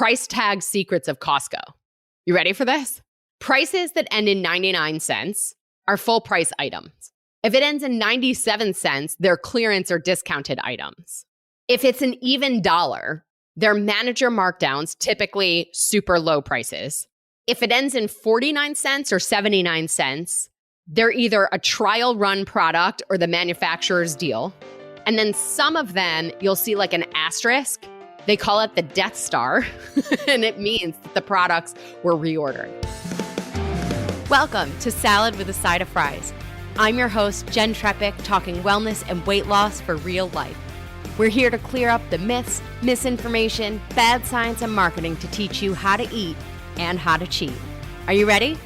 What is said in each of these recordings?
price tag secrets of Costco. You ready for this? Prices that end in 99 cents are full price items. If it ends in 97 cents, they're clearance or discounted items. If it's an even dollar, they're manager markdowns, typically super low prices. If it ends in 49 cents or 79 cents, they're either a trial run product or the manufacturer's deal. And then some of them, you'll see like an asterisk. They call it the Death Star, and it means that the products were reordered. Welcome to Salad with a Side of Fries. I'm your host, Jenn Trepeck, talking wellness and weight loss for real life. We're here to clear up the myths, misinformation, bad science, and marketing to teach you how to eat and how to cheat. Are you ready?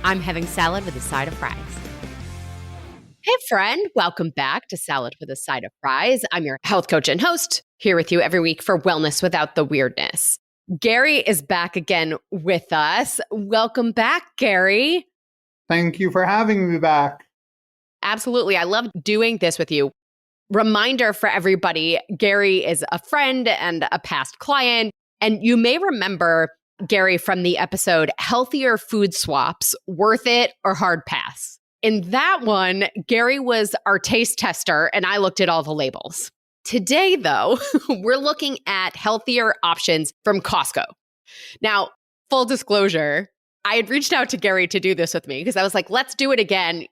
I'm having salad with a side of fries. Hey friend, welcome back to Salad with a Side of Fries. I'm your health coach and host, here with you every week for wellness without the weirdness. Gary is back again with us. Welcome back, Gary. Thank you for having me back. Absolutely. I love doing this with you. Reminder for everybody, Gary is a friend and a past client. And you may remember Gary from the episode, Healthier Food Swaps, Worth It or Hard Pass. In that one, Gary was our taste tester and I looked at all the labels. Today, though, we're looking at healthier options from Costco. Now, full disclosure, I had reached out to Gary to do this with me because I was like, let's do it again,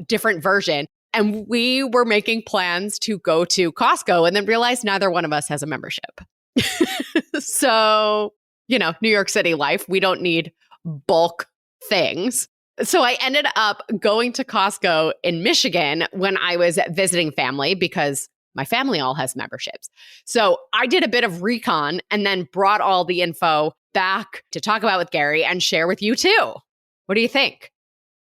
different version. And we were making plans to go to Costco and then realized neither one of us has a membership. So, New York City life, we don't need bulk things. So I ended up going to Costco in Michigan when I was visiting family because my family all has memberships. So I did a bit of recon and then brought all the info back to talk about with Gary and share with you too. What do you think?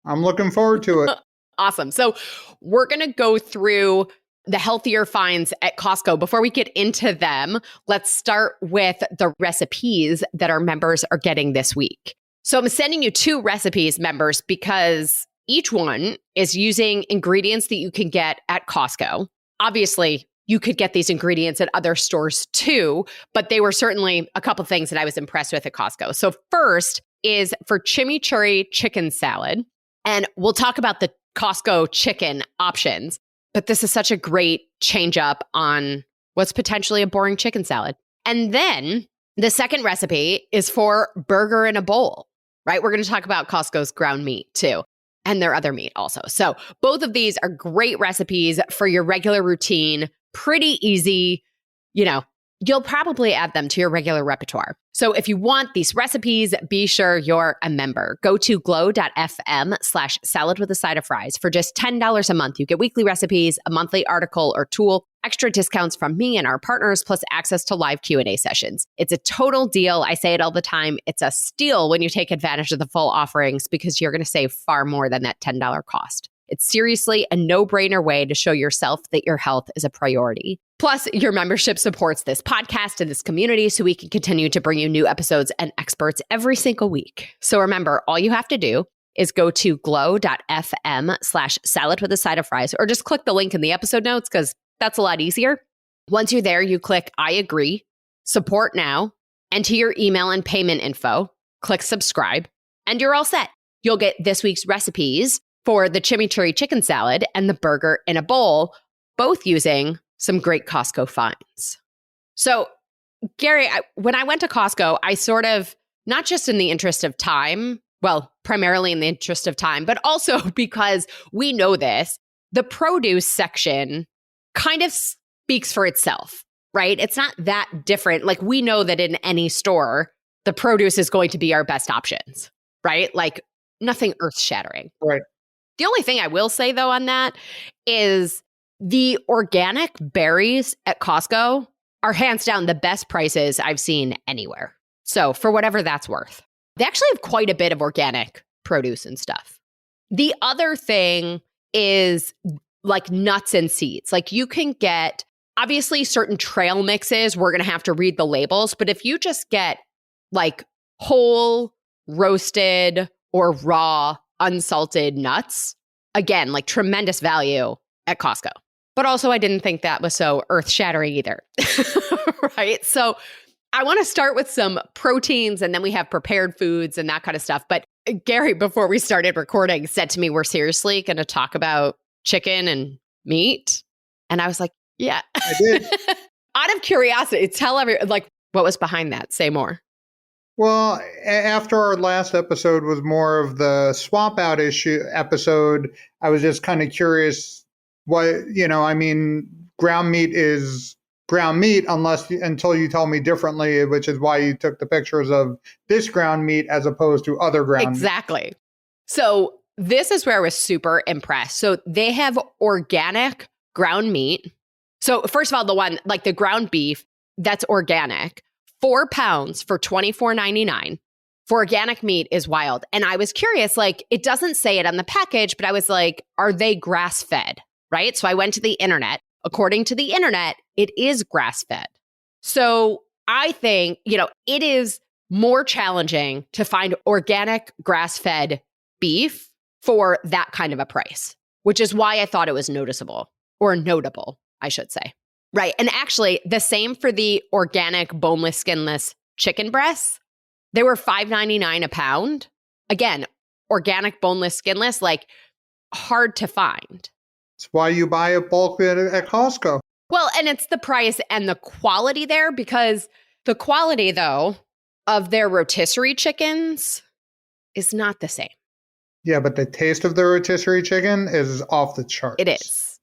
I'm looking forward to it. Awesome. So we're going to go through the healthier finds at Costco. Before we get into them, let's start with the recipes that our members are getting this week. So I'm sending you 2 recipes, members, because each one is using ingredients that you can get at Costco. Obviously, you could get these ingredients at other stores too, but they were certainly a couple things that I was impressed with at Costco. So first is for chimichurri chicken salad. And we'll talk about the Costco chicken options, but this is such a great change up on what's potentially a boring chicken salad. And then the second recipe is for burger in a bowl, right? We're going to talk about Costco's ground meat too, and their other meat also. So both of these are great recipes for your regular routine, pretty easy. You'll probably add them to your regular repertoire. So if you want these recipes, be sure you're a member. Go to glow.fm/salad with a side of fries. For just $10 a month, you get weekly recipes, a monthly article or tool, extra discounts from me and our partners, plus access to live Q&A sessions. It's a total deal. I say it all the time. It's a steal when you take advantage of the full offerings because you're going to save far more than that $10 cost. It's seriously a no-brainer way to show yourself that your health is a priority. Plus, your membership supports this podcast and this community so we can continue to bring you new episodes and experts every single week. So remember, all you have to do is go to glow.fm/salad with a side of fries, or just click the link in the episode notes because that's a lot easier. Once you're there, you click I agree, support now, enter your email and payment info, click subscribe, and you're all set. You'll get this week's recipes for the chimichurri chicken salad and the burger in a bowl, both using some great Costco finds. So, Gary, when I went to Costco, I sort of, not just in the interest of time, well, primarily in the interest of time, but also because we know this, the produce section kind of speaks for itself, right? It's not that different. Like we know that in any store, the produce is going to be our best options, right? Like nothing earth-shattering. Right. The only thing I will say, though, on that is the organic berries at Costco are hands down the best prices I've seen anywhere. So for whatever that's worth, they actually have quite a bit of organic produce and stuff. The other thing is like nuts and seeds. Like you can get, obviously, certain trail mixes, we're going to have to read the labels. But if you just get like whole, roasted, or raw, unsalted nuts, again, like tremendous value at Costco. But also I didn't think that was so earth-shattering either, right? So I want to start with some proteins and then we have prepared foods and that kind of stuff. But Gary, before we started recording, said to me, we're seriously going to talk about chicken and meat. And I was like, yeah. I did. Out of curiosity, tell everyone, like, what was behind that? Say more. Well, after our last episode was more of the swap out issue episode, I was just kind of curious ground meat is ground meat until you tell me differently, which is why you took the pictures of this ground meat as opposed to other ground meat. Exactly. So this is where I was super impressed. So they have organic ground meat. So first of all, the one, like the ground beef, that's organic. 4 pounds for $24.99 for organic meat is wild. And I was curious, like, it doesn't say it on the package, but I was like, are they grass fed? Right? So I went to the internet. According to the internet, it is grass fed. So I think, it is more challenging to find organic grass fed beef for that kind of a price, which is why I thought it was noticeable or notable, I should say. Right. And actually, the same for the organic boneless, skinless chicken breasts. They were $5.99 a pound. Again, organic, boneless, skinless, like hard to find. That's why you buy a bulk at Costco. Well, and it's the price and the quality there, because the quality, though, of their rotisserie chickens is not the same. Yeah, but the taste of the rotisserie chicken is off the charts. It is.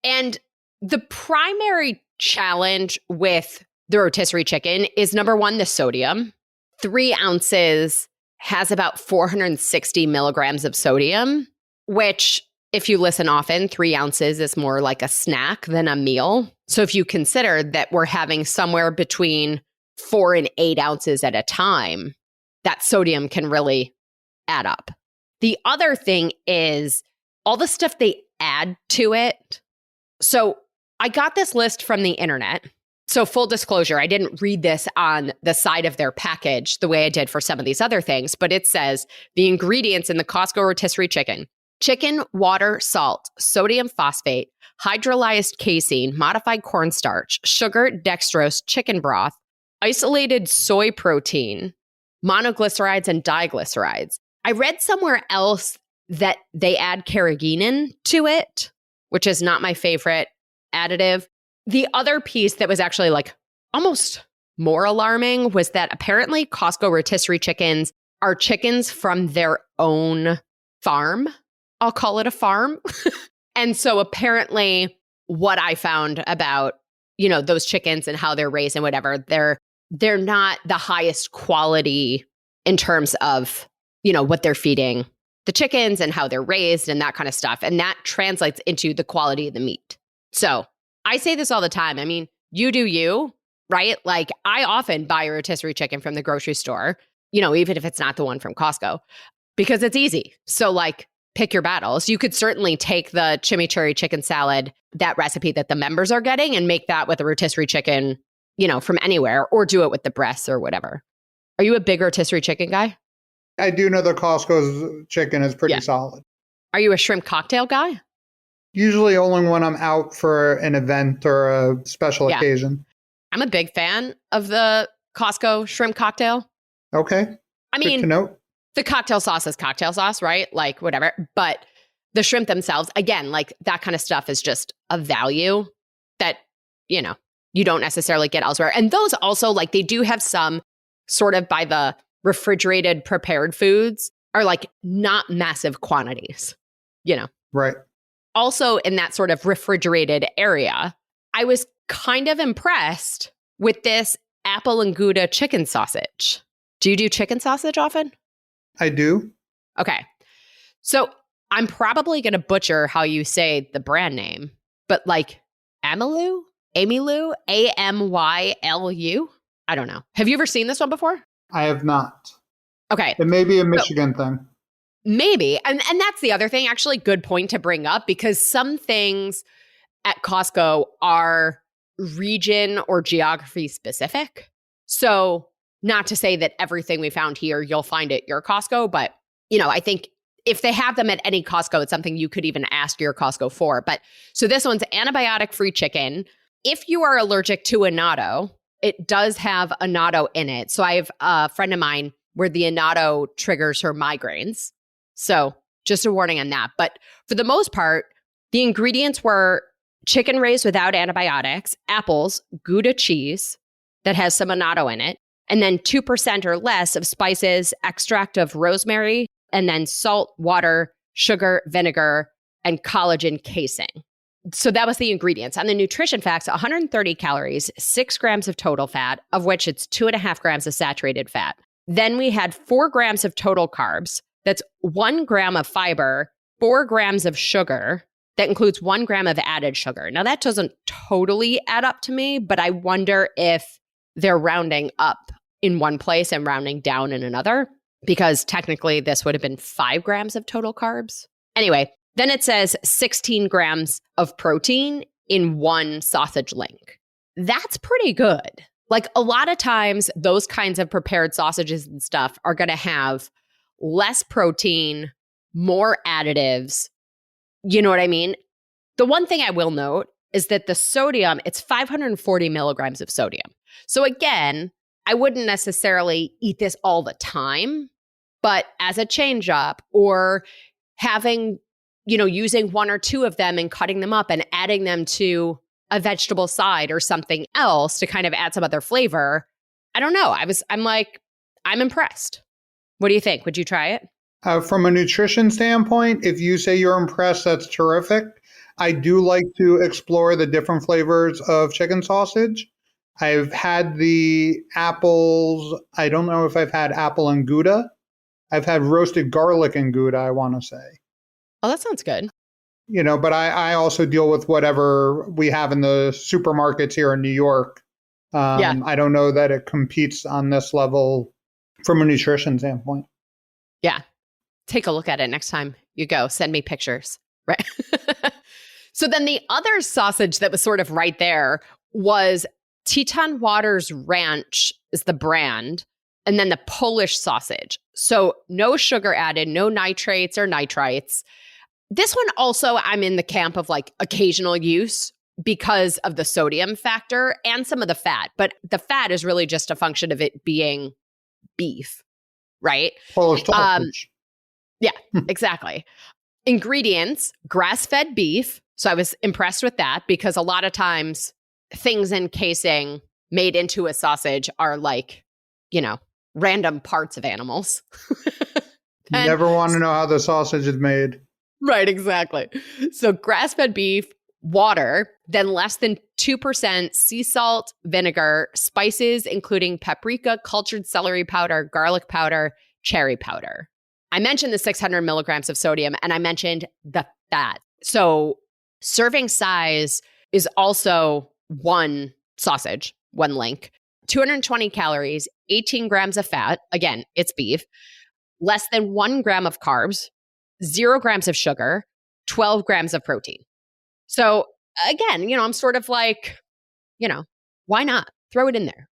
And the primary challenge with the rotisserie chicken is, number one, the sodium. 3 ounces has about 460 milligrams of sodium, which, if you listen often, 3 ounces is more like a snack than a meal. So if you consider that we're having somewhere between 4 and 8 ounces at a time, that sodium can really add up. The other thing is all the stuff they add to it. So I got this list from the internet. So full disclosure, I didn't read this on the side of their package the way I did for some of these other things, but it says the ingredients in the Costco rotisserie chicken: chicken, water, salt, sodium phosphate, hydrolyzed casein, modified cornstarch, sugar, dextrose, chicken broth, isolated soy protein, monoglycerides, and diglycerides. I read somewhere else that they add carrageenan to it, which is not my favorite additive. The other piece that was actually like almost more alarming was that apparently Costco rotisserie chickens are chickens from their own farm. I'll call it a farm. And so apparently what I found about, those chickens and how they're raised and whatever, they're not the highest quality in terms of, what they're feeding the chickens and how they're raised and that kind of stuff. And that translates into the quality of the meat. So I say this all the time. I mean, you do you, right? Like, I often buy a rotisserie chicken from the grocery store, even if it's not the one from Costco, because it's easy. So like, pick your battles. You could certainly take the chimichurri chicken salad, that recipe that the members are getting, and make that with a rotisserie chicken, from anywhere, or do it with the breasts or whatever. Are you a big rotisserie chicken guy? I do know that Costco's chicken is pretty solid. Are you a shrimp cocktail guy? Usually only when I'm out for an event or a special occasion. I'm a big fan of the Costco shrimp cocktail. Okay. I mean, good to note. The cocktail sauce is cocktail sauce, right? Like whatever. But the shrimp themselves, again, like that kind of stuff is just a value that, you don't necessarily get elsewhere. And those also, like, they do have some sort of, by the refrigerated prepared foods, are like not massive quantities, Right. Also in that sort of refrigerated area, I was kind of impressed with this apple and Gouda chicken sausage. Do you do chicken sausage often? I do. Okay. So I'm probably going to butcher how you say the brand name, but like Amylu, Amylu, I don't know. Have you ever seen this one before? I have not. Okay. It may be a Michigan thing. Maybe. And that's the other thing, actually, good point to bring up, because some things at Costco are region or geography specific. So not to say that everything we found here, you'll find at your Costco, but, I think if they have them at any Costco, it's something you could even ask your Costco for. But so this one's antibiotic-free chicken. If you are allergic to annatto, it does have annatto in it. So I have a friend of mine where the annatto triggers her migraines. So just a warning on that. But for the most part, the ingredients were chicken raised without antibiotics, apples, Gouda cheese that has some annatto in it, and then 2% or less of spices, extract of rosemary, and then salt, water, sugar, vinegar, and collagen casing. So that was the ingredients. On the nutrition facts, 130 calories, 6 grams of total fat, of which it's 2.5 grams of saturated fat. Then we had 4 grams of total carbs. That's 1 gram of fiber, 4 grams of sugar. That includes 1 gram of added sugar. Now, that doesn't totally add up to me, but I wonder if they're rounding up in one place and rounding down in another, because technically this would have been 5 grams of total carbs. Anyway, then it says 16 grams of protein in 1 sausage link. That's pretty good. Like a lot of times, those kinds of prepared sausages and stuff are going to have less protein, more additives. You know what I mean? The one thing I will note is that the sodium, it's 540 milligrams of sodium. So again, I wouldn't necessarily eat this all the time, but as a change up or having, using 1 or 2 of them and cutting them up and adding them to a vegetable side or something else to kind of add some other flavor. I don't know. I'm impressed. What do you think? Would you try it? From a nutrition standpoint, if you say you're impressed, that's terrific. I do like to explore the different flavors of chicken sausage. I've had the apples. I don't know if I've had apple and Gouda. I've had roasted garlic and Gouda, I want to say. Oh, that sounds good. But I also deal with whatever we have in the supermarkets here in New York. I don't know that it competes on this level from a nutrition standpoint. Yeah. Take a look at it next time you go. Send me pictures. Right. So then the other sausage that was sort of right there was Teton Waters Ranch is the brand. And then the Polish sausage. So no sugar added, no nitrates or nitrites. This one also, I'm in the camp of like occasional use because of the sodium factor and some of the fat. But the fat is really just a function of it being beef, right? Polish sausage. Yeah, exactly. Ingredients, grass-fed beef. So I was impressed with that because a lot of times things in casing made into a sausage are like, random parts of animals. You never want to know how the sausage is made. Right, exactly. So grass-fed beef, water, then less than 2% sea salt, vinegar, spices, including paprika, cultured celery powder, garlic powder, cherry powder. I mentioned the 600 milligrams of sodium, and I mentioned the fat. So serving size is also 1 sausage, 1 link, 220 calories, 18 grams of fat. Again, it's beef, less than 1 gram of carbs, 0 grams of sugar, 12 grams of protein. So again, I'm sort of like, why not? Throw it in there,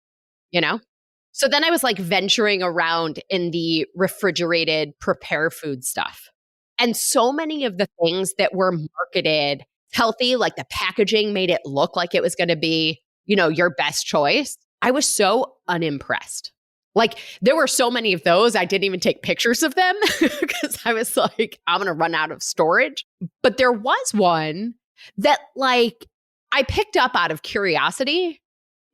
So then I was like venturing around in the refrigerated prepare food stuff. And so many of the things that were marketed healthy, like the packaging made it look like it was going to be, your best choice. I was so unimpressed. Like there were so many of those, I didn't even take pictures of them because I was like, I'm going to run out of storage. But there was one that like I picked up out of curiosity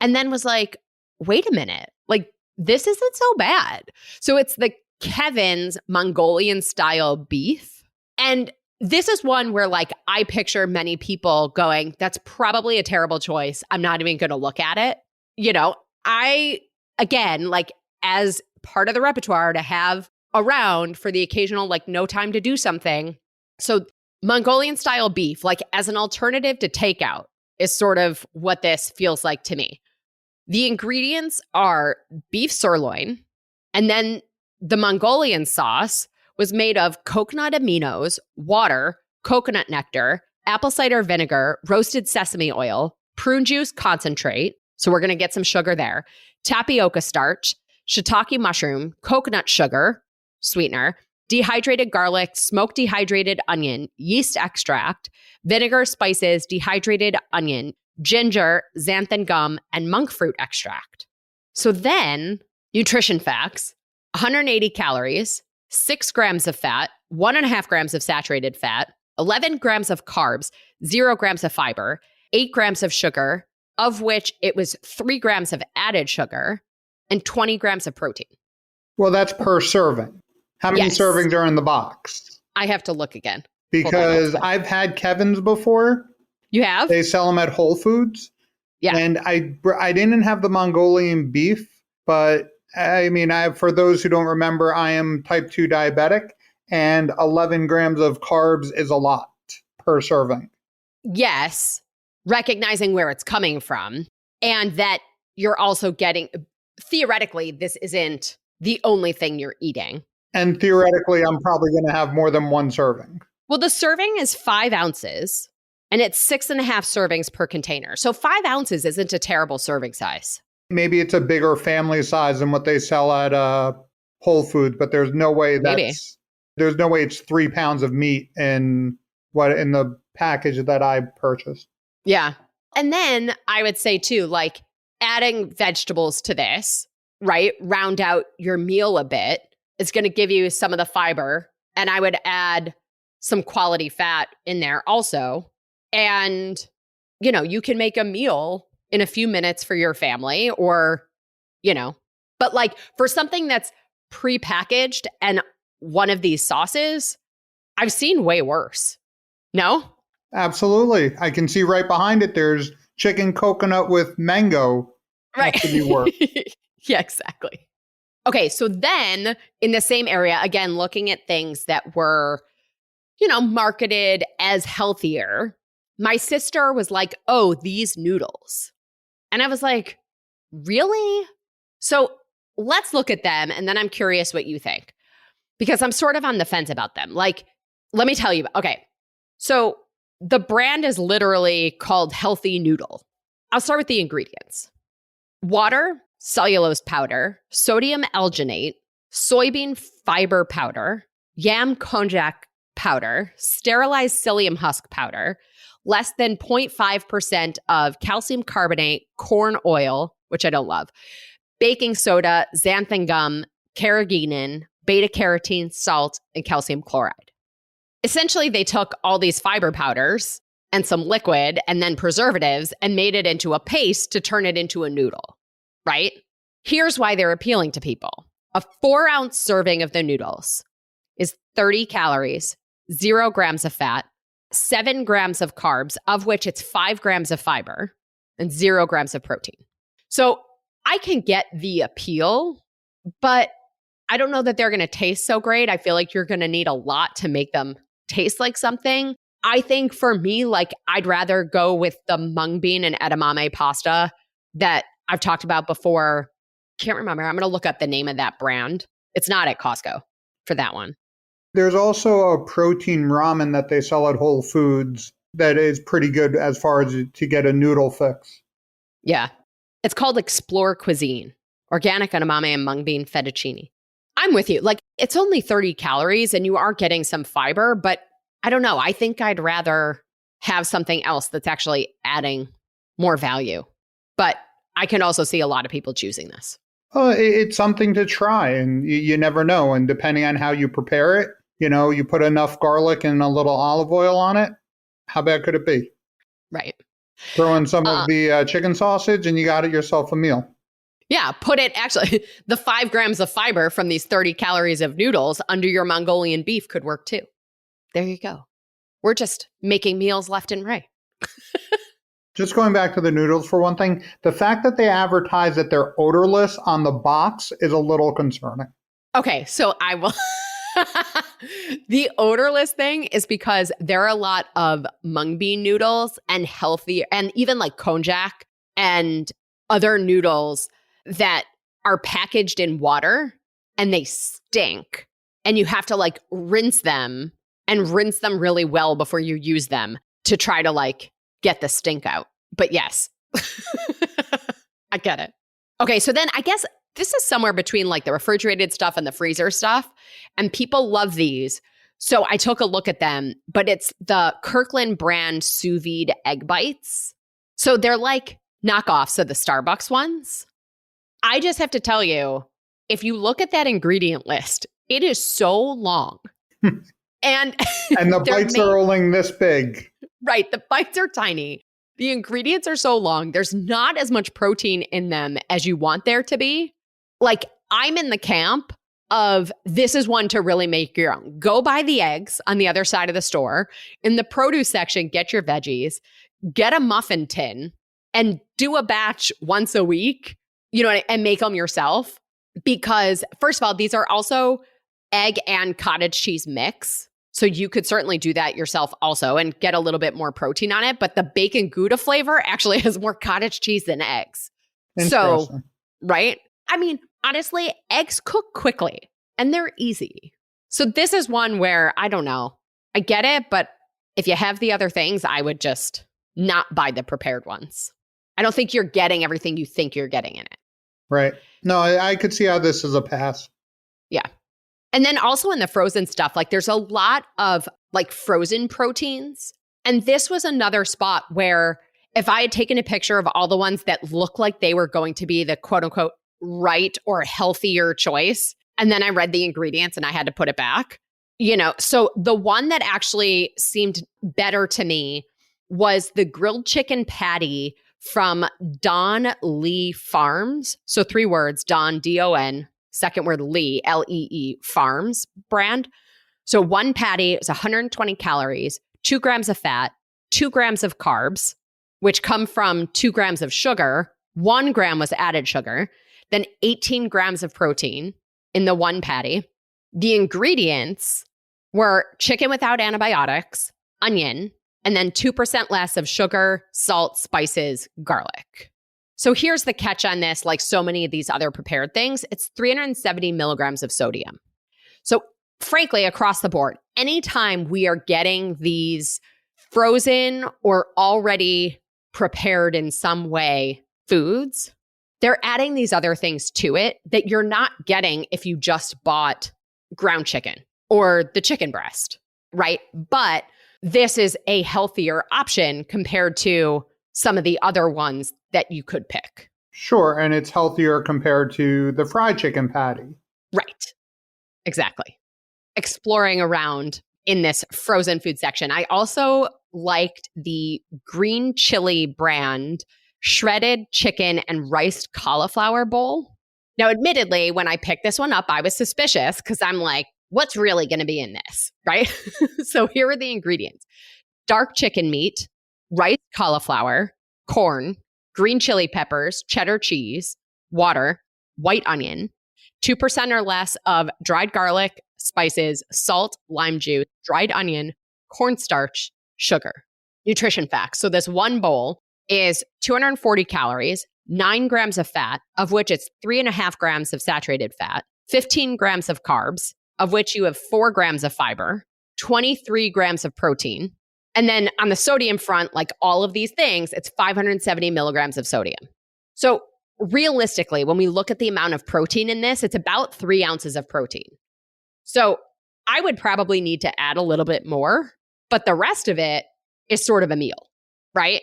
and then was like, wait a minute, like this isn't so bad. So it's the Kevin's Mongolian style beef. And this is one where like I picture many people going, that's probably a terrible choice. I'm not even going to look at it. Again, like as part of the repertoire to have around for the occasional, like no time to do something. So Mongolian style beef, like as an alternative to takeout is sort of what this feels like to me. The ingredients are beef sirloin, and then the Mongolian sauce was made of coconut aminos, water, coconut nectar, apple cider vinegar, roasted sesame oil, prune juice concentrate. So we're going to get some sugar there. Tapioca starch, shiitake mushroom, coconut sugar, sweetener, dehydrated garlic, smoked dehydrated onion, yeast extract, vinegar, spices, dehydrated onion, ginger, xanthan gum, and monk fruit extract. So then, nutrition facts, 180 calories, 6 grams of fat, 1.5 grams of saturated fat, 11 grams of carbs, 0 grams of fiber, 8 grams of sugar, of which it was 3 grams of added sugar, and 20 grams of protein. Well, that's per serving. How many Yes. servings are in the box? I have to look again. Because I've had Kevin's before. You have? They sell them at Whole Foods. Yeah. And I didn't have the Mongolian beef, but I mean, for those who don't remember, I am type 2 diabetic, and 11 grams of carbs is a lot per serving. Yes, recognizing where it's coming from, and that you're also getting, theoretically, this isn't the only thing you're eating. And theoretically, I'm probably going to have more than one serving. Well, the serving is 5 ounces, and it's 6.5 servings per container. So 5 ounces isn't a terrible serving size. Maybe it's a bigger family size than what they sell at Whole Foods, but there's no way there's no way it's 3 pounds of meat in the package that I purchased. Yeah. And then I would say too, like adding vegetables to this, right? Round out your meal a bit. It's going to give you some of the fiber. And I would add some quality fat in there also. And, you know, you can make a meal in a few minutes for your family or, you know, but like for something that's prepackaged and one of these sauces, I've seen way worse. No? Absolutely. I can see right behind it, there's chicken coconut with mango. Right. To be worth. Yeah, exactly. Okay, so then in the same area, again, looking at things that were, you know, marketed as healthier, my sister was like, oh, these noodles. And I was like, really? So let's look at them. And then I'm curious what you think, because I'm sort of on the fence about them. Like, let me tell you. Okay, so the brand is literally called Healthy Noodle. I'll start with the ingredients. Water, cellulose powder, sodium alginate, soybean fiber powder, yam konjac powder, sterilized psyllium husk powder, less than 0.5% of calcium carbonate, corn oil, which I don't love, baking soda, xanthan gum, carrageenan, beta-carotene, salt, and calcium chloride. Essentially, they took all these fiber powders and some liquid and then preservatives and made it into a paste to turn it into a noodle, right? Here's why they're appealing to people. A 4-ounce serving of the noodles is 30 calories, 0 grams of fat, 7 grams of carbs, of which it's 5 grams of fiber, and 0 grams of protein. So I can get the appeal, but I don't know that they're going to taste so great. I feel like you're going to need a lot to make them taste like something. I think for me, like I'd rather go with the mung bean and edamame pasta that I've talked about before. Can't remember. I'm going to look up the name of that brand. It's not at Costco for that one. There's also a protein ramen that they sell at Whole Foods that is pretty good as far as to get a noodle fix. Yeah. It's called Explore Cuisine, organic edamame and mung bean fettuccine. I'm with you. Like it's only 30 calories and you are getting some fiber, but I don't know. I think I'd rather have something else that's actually adding more value. But I can also see a lot of people choosing this. It's something to try, and you never know. And depending on how you prepare it, you know, you put enough garlic and a little olive oil on it. How bad could it be? Right. Throw in some of the chicken sausage and you got it yourself a meal. Yeah. Put it actually, the 5 grams of fiber from these 30 calories of noodles under your Mongolian beef could work too. There you go. We're just making meals left and right. Just going back to the noodles for one thing, the fact that they advertise that they're odorless on the box is a little concerning. Okay, so I will. The odorless thing is because there are a lot of mung bean noodles and healthy, and even like konjac and other noodles that are packaged in water and they stink. And you have to like rinse them and rinse them really well before you use them to try to like get the stink out. But yes, I get it. Okay, so then I guess this is somewhere between like the refrigerated stuff and the freezer stuff. And people love these. So I took a look at them, but it's the Kirkland brand sous vide egg bites. So they're like knockoffs of the Starbucks ones. I just have to tell you, if you look at that ingredient list, it is so long. And the bites are only this big. Right. The bites are tiny. The ingredients are so long. There's not as much protein in them as you want there to be. Like, I'm in the camp of this is one to really make your own. Go buy the eggs on the other side of the store. In the produce section, get your veggies, get a muffin tin, and do a batch once a week, and make them yourself. Because, first of all, these are also egg and cottage cheese mix. So you could certainly do that yourself also and get a little bit more protein on it. But the bacon Gouda flavor actually has more cottage cheese than eggs. So, right? I mean, honestly, eggs cook quickly and they're easy. So this is one where, I don't know, I get it, but if you have the other things, I would just not buy the prepared ones. I don't think you're getting everything you think you're getting in it. Right. No, I could see how this is a pass. Yeah. And then also in the frozen stuff, like there's a lot of like frozen proteins. And this was another spot where if I had taken a picture of all the ones that look like they were going to be the quote unquote right or healthier choice, and then I read the ingredients and I had to put it back, so the one that actually seemed better to me was the grilled chicken patty from Don Lee Farms. So 3 words, Don, D-O-N, second word Lee, L-E-E, Farms brand. So one patty is 120 calories, 2 grams of fat, 2 grams of carbs, which come from 2 grams of sugar. 1 gram was added sugar, then 18 grams of protein in the one patty. The ingredients were chicken without antibiotics, onion, and then 2% less of sugar, salt, spices, garlic. So here's the catch on this, like so many of these other prepared things, it's 370 milligrams of sodium. So frankly, across the board, anytime we are getting these frozen or already prepared in some way foods, they're adding these other things to it that you're not getting if you just bought ground chicken or the chicken breast, right? But this is a healthier option compared to some of the other ones that you could pick. Sure, and it's healthier compared to the fried chicken patty. Right. Exactly. Exploring around in this frozen food section. I also liked the green chili brand shredded chicken and riced cauliflower bowl. Now, admittedly, when I picked this one up, I was suspicious because I'm like, what's really going to be in this, right? So here are the ingredients. Dark chicken meat, riced cauliflower, corn, green chili peppers, cheddar cheese, water, white onion, 2% or less of dried garlic, spices, salt, lime juice, dried onion, cornstarch, sugar. Nutrition facts. So this one bowl is 240 calories, 9 grams of fat, of which it's 3.5 grams of saturated fat, 15 grams of carbs, of which you have 4 grams of fiber, 23 grams of protein. And then on the sodium front, like all of these things, it's 570 milligrams of sodium. So realistically, when we look at the amount of protein in this, it's about 3 ounces of protein. So I would probably need to add a little bit more, but the rest of it is sort of a meal, right?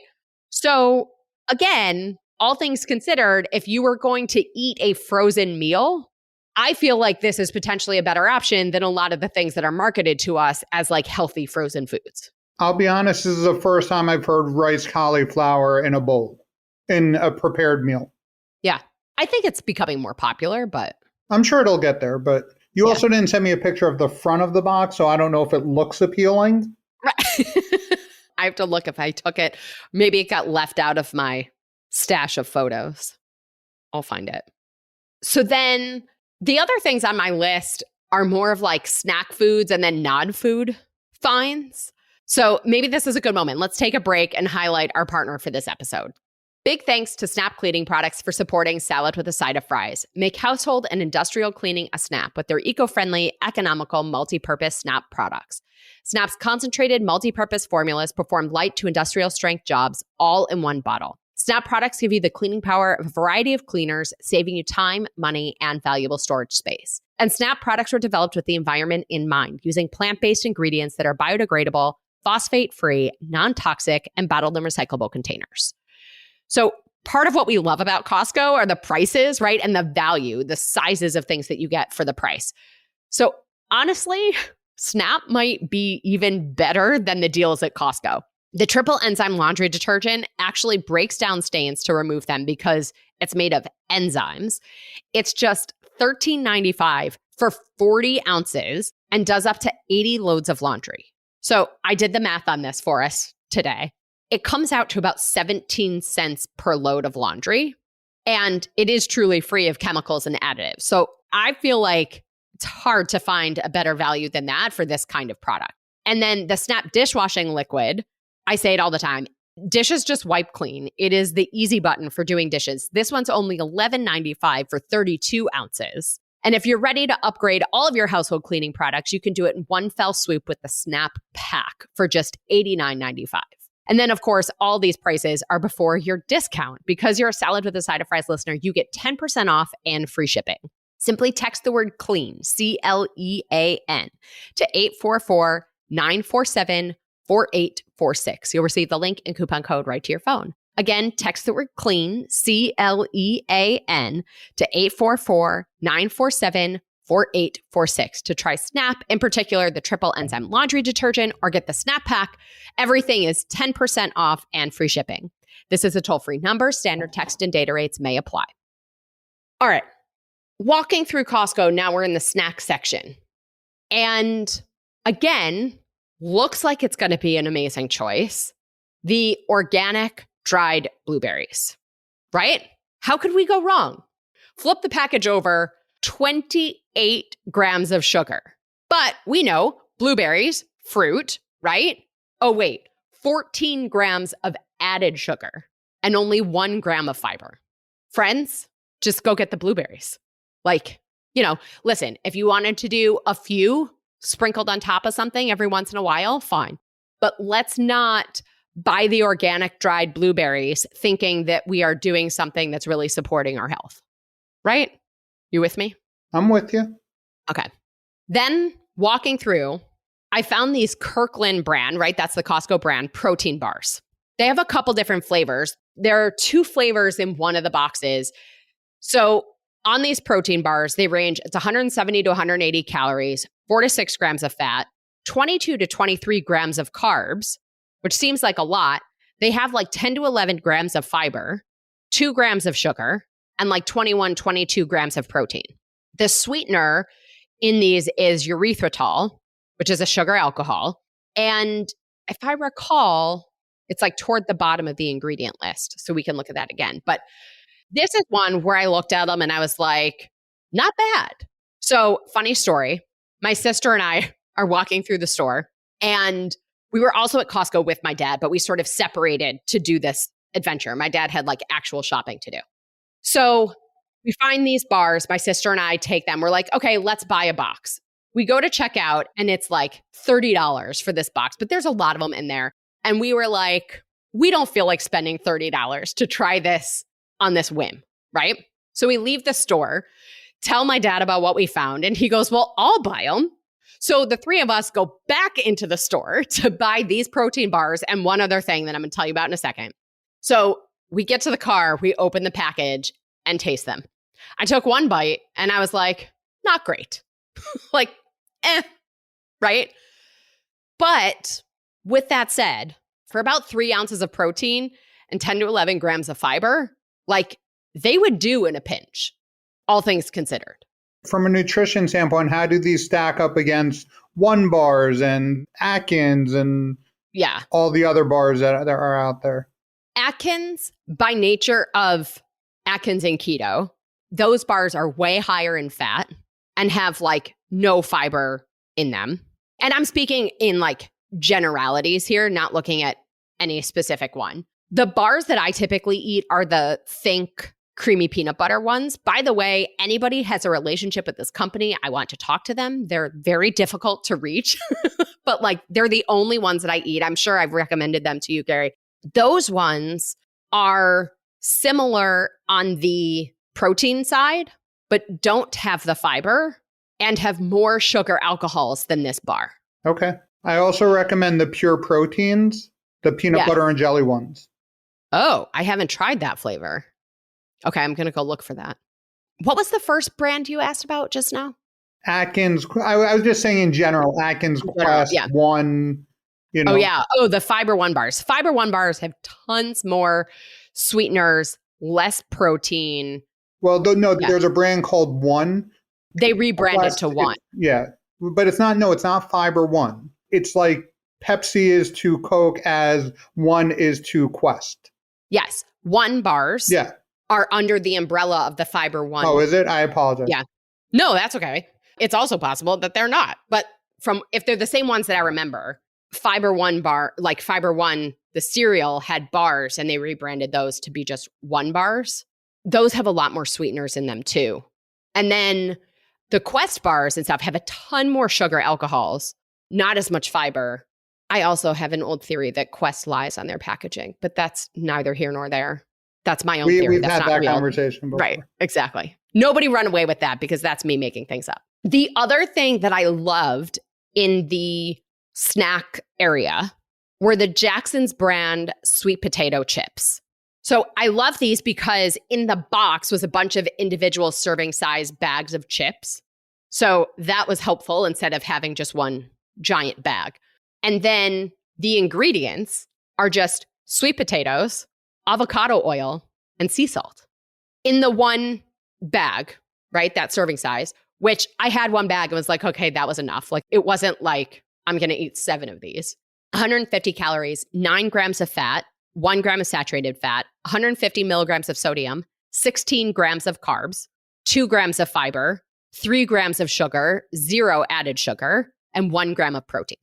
So again, all things considered, if you were going to eat a frozen meal, I feel like this is potentially a better option than a lot of the things that are marketed to us as like healthy frozen foods. I'll be honest, this is the first time I've heard riced cauliflower in a bowl, in a prepared meal. Yeah. I think it's becoming more popular, but I'm sure it'll get there. But you also didn't send me a picture of the front of the box, so I don't know if it looks appealing. Right. I have to look if I took it. Maybe it got left out of my stash of photos. I'll find it. So then the other things on my list are more of like snack foods and then non-food finds. So maybe this is a good moment. Let's take a break and highlight our partner for this episode. Big thanks to Snap Cleaning Products for supporting Salad with a Side of Fries. Make household and industrial cleaning a snap with their eco-friendly, economical, multi-purpose Snap products. Snap's concentrated multi-purpose formulas perform light to industrial strength jobs all in one bottle. Snap products give you the cleaning power of a variety of cleaners, saving you time, money, and valuable storage space. And Snap products were developed with the environment in mind, using plant-based ingredients that are biodegradable, phosphate-free, non-toxic, and bottled in recyclable containers. So part of what we love about Costco are the prices, right? And the value, the sizes of things that you get for the price. So honestly, Snap might be even better than the deals at Costco. The triple enzyme laundry detergent actually breaks down stains to remove them because it's made of enzymes. It's just $13.95 for 40 ounces and does up to 80 loads of laundry. So I did the math on this for us today. It comes out to about 17 cents per load of laundry, and it is truly free of chemicals and additives. So I feel like it's hard to find a better value than that for this kind of product. And then the Snap dishwashing liquid, I say it all the time, dishes just wipe clean. It is the easy button for doing dishes. This one's only $11.95 for 32 ounces. And if you're ready to upgrade all of your household cleaning products, you can do it in one fell swoop with the Snap Pack for just $89.95. And then, of course, all these prices are before your discount. Because you're a Salad with a Side of Fries listener, you get 10% off and free shipping. Simply text the word CLEAN, CLEAN, to 844-947-4846. You'll receive the link and coupon code right to your phone. Again, text the word CLEAN, CLEAN, to 844-947-4846 to try Snap, in particular the triple enzyme laundry detergent, or get the Snap Pack. Everything is 10% off and free shipping. This is a toll-free number. Standard text and data rates may apply. All right. Walking through Costco, now we're in the snack section. And again, looks like it's going to be an amazing choice. The organic dried blueberries, right? How could we go wrong? Flip the package over, 28 grams of sugar. But we know blueberries, fruit, right? Oh, wait, 14 grams of added sugar and only 1 gram of fiber. Friends, just go get the blueberries. Like, listen, if you wanted to do a few sprinkled on top of something every once in a while, fine. But let's not buy the organic dried blueberries thinking that we are doing something that's really supporting our health. Right? You with me? I'm with you. Okay. Then walking through, I found these Kirkland brand, right? That's the Costco brand, protein bars. They have a couple different flavors. There are 2 flavors in one of the boxes. So on these protein bars, they range, it's 170 to 180 calories, 4 to 6 grams of fat, 22 to 23 grams of carbs, which seems like a lot. They have like 10 to 11 grams of fiber, 2 grams of sugar, and like 21, 22 grams of protein. The sweetener in these is erythritol, which is a sugar alcohol. And if I recall, it's like toward the bottom of the ingredient list. So we can look at that again. But this is one where I looked at them and I was like, not bad. So funny story. My sister and I are walking through the store, and we were also at Costco with my dad, but we sort of separated to do this adventure. My dad had like actual shopping to do. So we find these bars. My sister and I take them. We're like, okay, let's buy a box. We go to check out and it's like $30 for this box, but there's a lot of them in there. And we were like, we don't feel like spending $30 to try this on this whim, right? So we leave the store, tell my dad about what we found, and he goes, well, I'll buy them. So the 3 of us go back into the store to buy these protein bars and one other thing that I'm going to tell you about in a second. So we get to the car, we open the package and taste them. I took one bite and I was like, not great. Like, right? But with that said, for about 3 ounces of protein and 10 to 11 grams of fiber, like they would do in a pinch, all things considered. From a nutrition standpoint, how do these stack up against One Bars and Atkins and all the other bars that are out there? Atkins, by nature of Atkins and keto, those bars are way higher in fat and have like no fiber in them. And I'm speaking in like generalities here, not looking at any specific one. The bars that I typically eat are the Think creamy peanut butter ones. By the way, anybody has a relationship with this company, I want to talk to them. They're very difficult to reach, but like they're the only ones that I eat. I'm sure I've recommended them to you, Gary. Those ones are similar on the protein side, but don't have the fiber and have more sugar alcohols than this bar. Okay. I also recommend the pure proteins, the peanut butter and jelly ones. Oh, I haven't tried that flavor. Okay, I'm going to go look for that. What was the first brand you asked about just now? Atkins, I was just saying in general, Atkins Quest yeah. One, Oh, yeah. Oh, the Fiber One bars. Fiber One bars have tons more sweeteners, less protein. Well, no, there's a brand called One. They rebranded to One. Yeah, but it's not Fiber One. It's like Pepsi is to Coke as One is to Quest. Yes. One bars are under the umbrella of the Fiber One. Oh, is it? I apologize. Yeah. No, that's okay. It's also possible that they're not. But if they're the same ones that I remember, Fiber One bar, like Fiber One, the cereal had bars and they rebranded those to be just One bars. Those have a lot more sweeteners in them too. And then the Quest bars and stuff have a ton more sugar alcohols, not as much fiber. I also have an old theory that Quest lies on their packaging, but that's neither here nor there. That's my own theory. We've that's had not that real. conversation before. Right, exactly. Nobody run away with that because that's me making things up. The other thing that I loved in the snack area were the Jackson's brand sweet potato chips. So I love these because in the box was a bunch of individual serving size bags of chips. So that was helpful instead of having just one giant bag. And then the ingredients are just sweet potatoes, avocado oil, and sea salt in the one bag, right? That serving size, which I had one bag and was like, okay, that was enough. Like, it wasn't like I'm going to eat 7 of these. 150 calories, 9 grams of fat, 1 gram of saturated fat, 150 milligrams of sodium, 16 grams of carbs, 2 grams of fiber, 3 grams of sugar, 0 added sugar, and 1 gram of protein.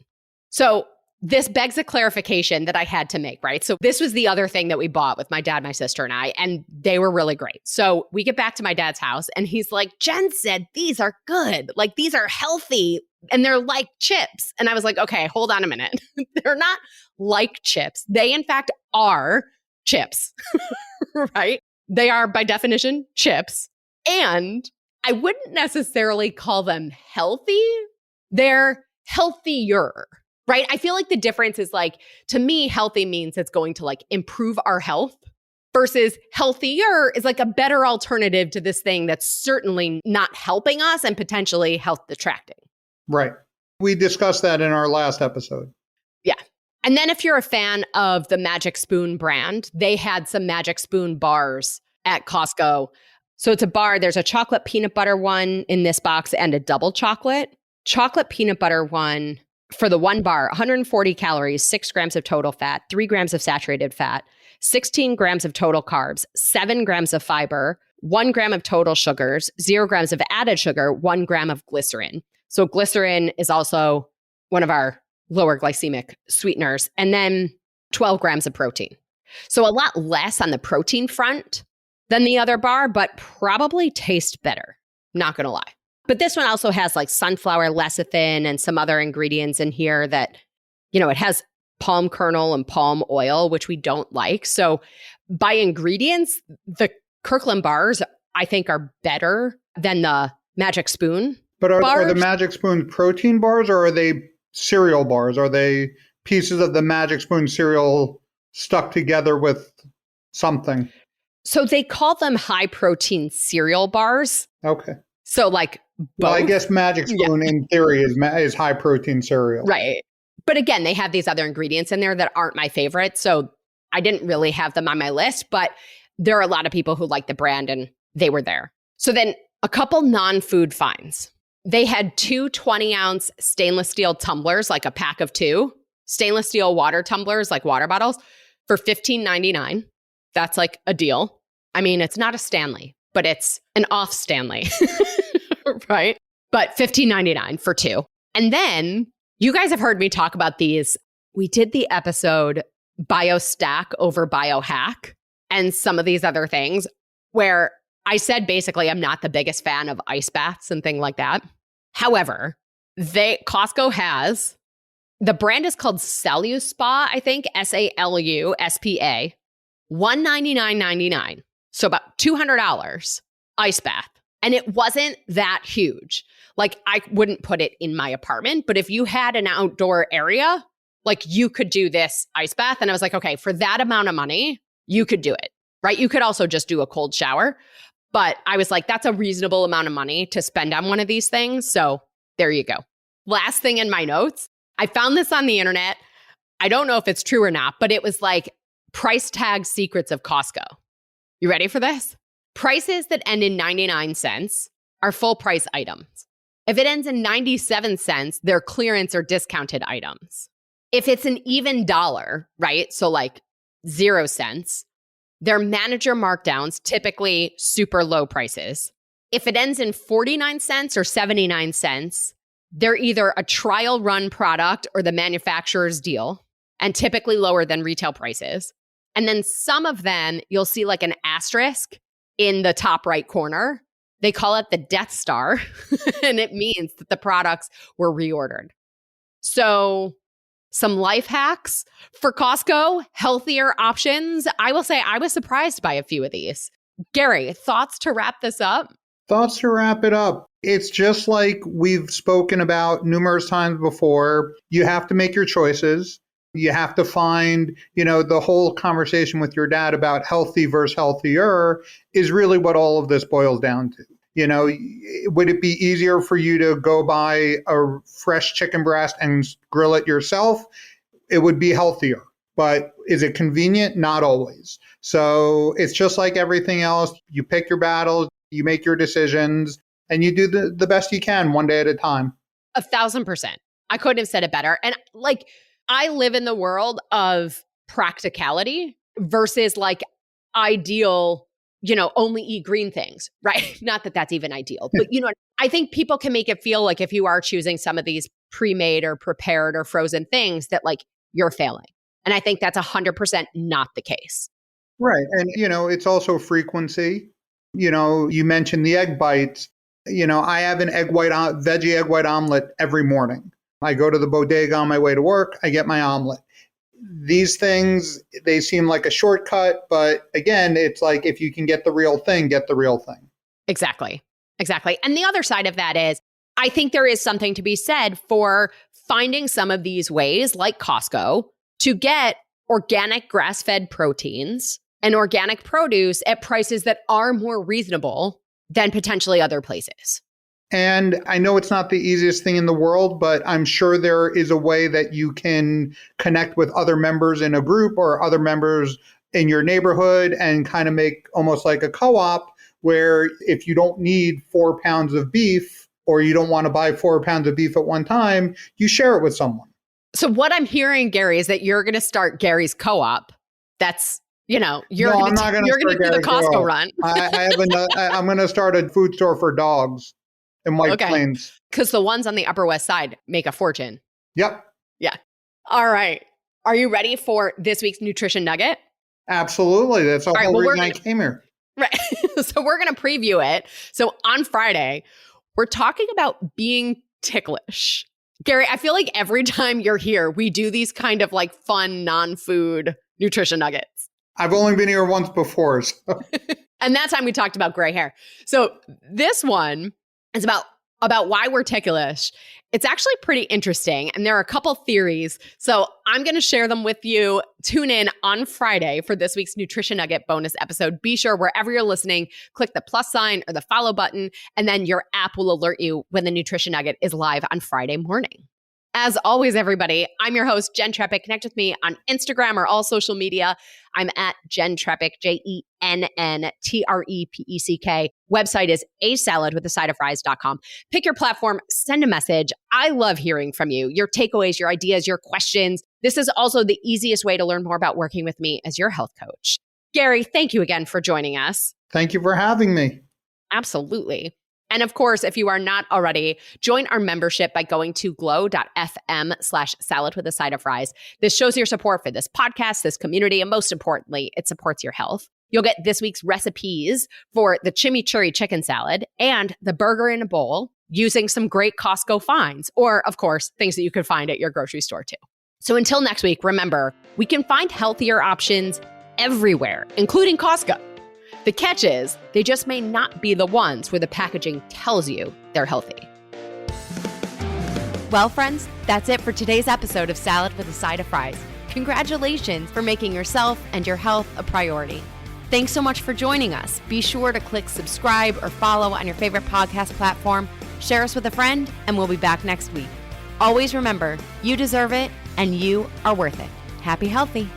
So this begs a clarification that I had to make, right? So this was the other thing that we bought with my dad, my sister, and I, and they were really great. So we get back to my dad's house and he's like, Jen said, these are good. Like, these are healthy and they're like chips. And I was like, okay, hold on a minute. They're not like chips. They, in fact, are chips, right? They are, by definition, chips. And I wouldn't necessarily call them healthy. They're healthier. Right? I feel like the difference is like, to me, healthy means it's going to like improve our health versus healthier is like a better alternative to this thing that's certainly not helping us and potentially health detracting. Right. We discussed that in our last episode. Yeah. And then if you're a fan of the Magic Spoon brand, they had some Magic Spoon bars at Costco. So it's a bar. There's a chocolate peanut butter one in this box and a double chocolate. Chocolate peanut butter one, for the one bar, 140 calories, 6 grams of total fat, 3 grams of saturated fat, 16 grams of total carbs, 7 grams of fiber, 1 gram of total sugars, 0 grams of added sugar, 1 gram of glycerin. So glycerin is also one of our lower glycemic sweeteners, and then 12 grams of protein. So a lot less on the protein front than the other bar, but probably tastes better. Not going to lie. But this one also has like sunflower lecithin and some other ingredients in here that, you know, it has palm kernel and palm oil, which we don't like. So by ingredients, the Kirkland bars, I think, are better than the Magic Spoon. But are the Magic Spoon protein bars or are they cereal bars? Are they pieces of the Magic Spoon cereal stuck together with something? So they call them high protein cereal bars. Okay. So like both. Well, I guess Magic Spoon in theory is high protein cereal. Right. But again, they have these other ingredients in there that aren't my favorite. So I didn't really have them on my list, but there are a lot of people who like the brand and they were there. So then a couple non-food finds. They had 2 20-ounce stainless steel tumblers, like a pack of 2, stainless steel water tumblers, like water bottles, for $15.99. That's like a deal. I mean, it's not a Stanley, but it's an off Stanley, right? But $15.99 for 2. And then you guys have heard me talk about these. We did the episode BioStack over BioHack and some of these other things where I said basically I'm not the biggest fan of ice baths and things like that. However, Costco has, the brand is called Saluspa, I think, SALUSPA, $199.99. So about $200 ice bath. And it wasn't that huge. Like, I wouldn't put it in my apartment, but if you had an outdoor area, like, you could do this ice bath. And I was like, okay, for that amount of money, you could do it, right? You could also just do a cold shower. But I was like, that's a reasonable amount of money to spend on one of these things. So there you go. Last thing in my notes, I found this on the internet. I don't know if it's true or not, but it was like price tag secrets of Costco. You ready for this? Prices that end in 99 cents are full price items. If it ends in 97 cents, they're clearance or discounted items. If it's an even dollar, right? So like 0 cents, they're manager markdowns, typically super low prices. If it ends in 49 cents or 79 cents, they're either a trial run product or the manufacturer's deal, and typically lower than retail prices. And then some of them, you'll see like an asterisk in the top right corner. They call it the Death Star, and it means that the products were reordered. So some life hacks for Costco, healthier options. I will say I was surprised by a few of these. Gary, thoughts to wrap this up? Thoughts to wrap it up. It's just like we've spoken about numerous times before. You have to make your choices. You have to find, the whole conversation with your dad about healthy versus healthier is really what all of this boils down to. Would it be easier for you to go buy a fresh chicken breast and grill it yourself? It would be healthier. But is it convenient? Not always. So it's just like everything else. You pick your battles, you make your decisions, and you do the best you can one day at a time. 1,000%. I couldn't have said it better. And like, I live in the world of practicality versus like ideal, only eat green things, right? Not that that's even ideal, but I think people can make it feel like if you are choosing some of these pre-made or prepared or frozen things that like you're failing. And I think that's 100% not the case. Right. And, it's also frequency. You mentioned the egg bites. I have an veggie egg white omelet every morning. I go to the bodega on my way to work. I get my omelet. These things, they seem like a shortcut. But again, it's like if you can get the real thing, get the real thing. Exactly. And the other side of that is, I think there is something to be said for finding some of these ways, like Costco, to get organic grass-fed proteins and organic produce at prices that are more reasonable than potentially other places. And I know it's not the easiest thing in the world, but I'm sure there is a way that you can connect with other members in a group or other members in your neighborhood and kind of make almost like a co-op where if you don't need 4 pounds of beef or you don't want to buy 4 pounds of beef at one time, you share it with someone. So what I'm hearing, Gary, is that you're going to start Gary's co-op. That's, you're going to do the Costco run. I'm going to start a food store for dogs in White Plains. Because the ones on the Upper West Side make a fortune. Yep. Yeah. All right. Are you ready for this week's nutrition nugget? Absolutely. That's the whole reason I came here. Right. So we're going to preview it. So on Friday, we're talking about being ticklish. Gary, I feel like every time you're here, we do these kind of like fun non-food nutrition nuggets. I've only been here once before. So. And that time we talked about gray hair. So this one is about why we're ticklish. It's actually pretty interesting. And there are a couple theories. So I'm going to share them with you. Tune in on Friday for this week's Nutrition Nugget bonus episode. Be sure wherever you're listening, click the plus sign or the follow button, and then your app will alert you when the Nutrition Nugget is live on Friday morning. As always, everybody, I'm your host, Jenn Trepeck. Connect with me on Instagram or all social media. I'm at Jenn Trepeck, JENNTREPECK. Website is asaladwithasideoffries.com. Pick your platform, send a message. I love hearing from you, your takeaways, your ideas, your questions. This is also the easiest way to learn more about working with me as your health coach. Gary, thank you again for joining us. Thank you for having me. Absolutely. And of course, if you are not already, join our membership by going to glow.fm/saladwithasideoffries. This shows your support for this podcast, this community, and most importantly, it supports your health. You'll get this week's recipes for the chimichurri chicken salad and the burger in a bowl using some great Costco finds, or of course, things that you can find at your grocery store too. So until next week, remember, we can find healthier options everywhere, including Costco. The catch is, they just may not be the ones where the packaging tells you they're healthy. Well, friends, that's it for today's episode of Salad with a Side of Fries. Congratulations for making yourself and your health a priority. Thanks so much for joining us. Be sure to click subscribe or follow on your favorite podcast platform. Share us with a friend, and we'll be back next week. Always remember, you deserve it, and you are worth it. Happy healthy.